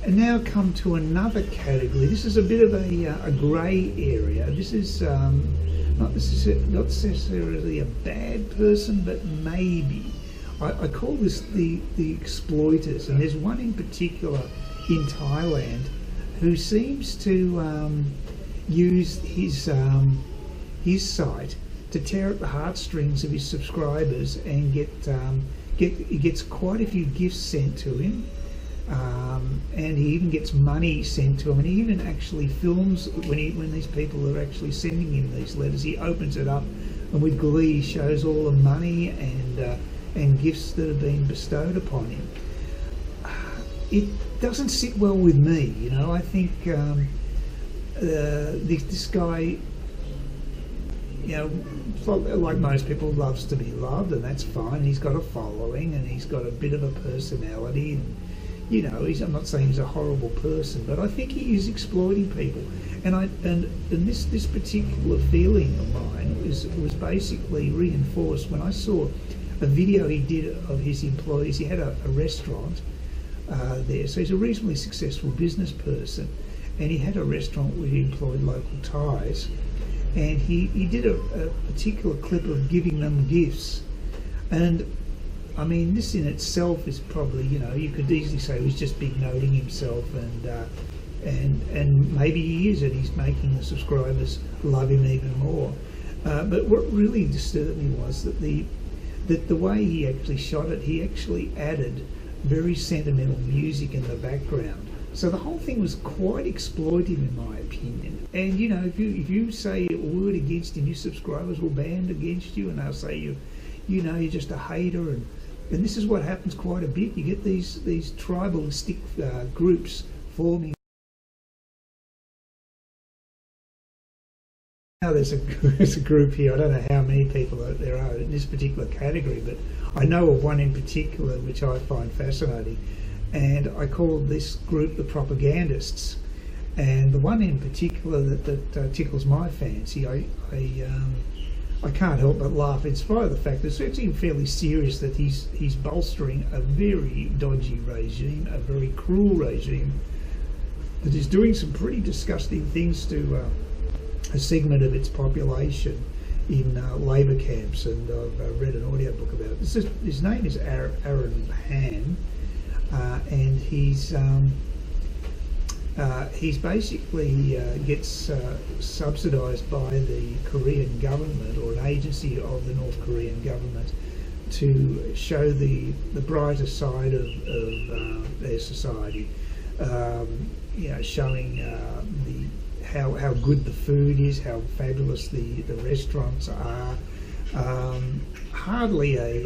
And now come to another category. This is a bit of a grey area. This is not necessarily a bad person, but maybe. I call this the exploiters, and there's one in particular in Thailand who seems to use his site to tear at the heartstrings of his subscribers and he gets quite a few gifts sent to him. And he even gets money sent to him, and he even actually films when these people are actually sending him these letters. He opens it up and with glee shows all the money and gifts that have been bestowed upon him. It doesn't sit well with me, you know. I think this guy, you know, like most people, loves to be loved, and that's fine. He's got a following and he's got a bit of a personality, and you know, I'm not saying he's a horrible person, but I think he is exploiting people. And this particular feeling of mine was basically reinforced when I saw a video he did of his employees. He had a restaurant there, so he's a reasonably successful business person, and he had a restaurant where he employed local Thais, and he did a particular clip of giving them gifts. And I mean, this in itself is probably, you know, you could easily say he was just big noting himself, and maybe he is, and he's making the subscribers love him even more. But what really disturbed me was that the way he actually shot it, he actually added very sentimental music in the background. So the whole thing was quite exploitive, in my opinion. And you know, if you say a word against him, your subscribers will band against you, and they'll say you know, you're just a hater. And this is what happens quite a bit. You get these tribalistic groups forming. Now there's a group here. I don't know how many people there are in this particular category, but I know of one in particular which I find fascinating, and I call this group the Propagandists. And the one in particular that tickles my fancy, I can't help but laugh in spite of the fact that it's actually fairly serious that he's bolstering a very dodgy regime, a very cruel regime that is doing some pretty disgusting things to a segment of its population in labour camps. And I've read an audiobook about it. His name is Aaron Han, and he's basically gets subsidised by the Korean government, or an agency of the North Korean government, to show the brighter side of their society. You know, showing how good the food is, how fabulous the restaurants are. Hardly a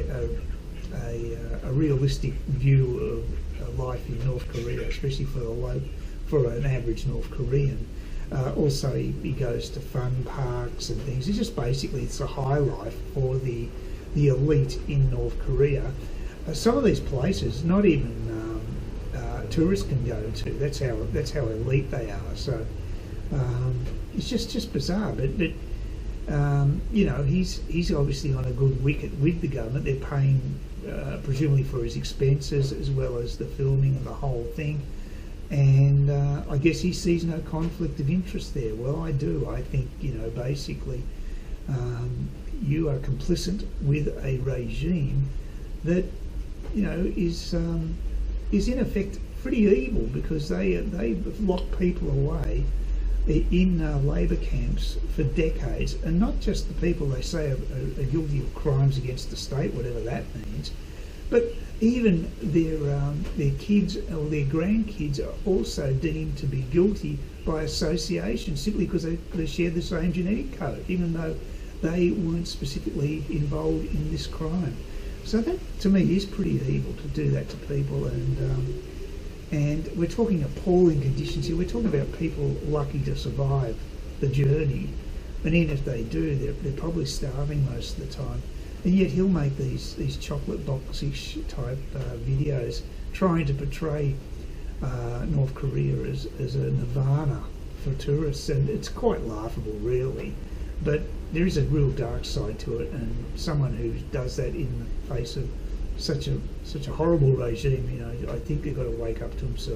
realistic view of life in North Korea, especially for an average North Korean. Also, he goes to fun parks and things. It's just basically, it's a high life for the elite in North Korea. Some of these places, not even tourists can go to. That's how elite they are. So it's just bizarre. But you know, he's obviously on a good wicket with the government. They're paying presumably for his expenses as well as the filming and the whole thing. And I guess he sees no conflict of interest there. Well, I do. I think, you know, basically you are complicit with a regime that, you know, is in effect pretty evil, because they've locked people away in labour camps for decades, and not just the people they say are guilty of crimes against the state, whatever that means, but even their kids or their grandkids are also deemed to be guilty by association, simply because they share the same genetic code, even though they weren't specifically involved in this crime. So that, to me, is pretty evil to do that to people. And we're talking appalling conditions here. We're talking about people lucky to survive the journey, and even if they do, they're probably starving most of the time. And yet he'll make these chocolate boxy type videos trying to portray North Korea as a nirvana for tourists, and it's quite laughable, really. But there is a real dark side to it, and someone who does that in the face of such a horrible regime, you know, I think they've got to wake up to themselves.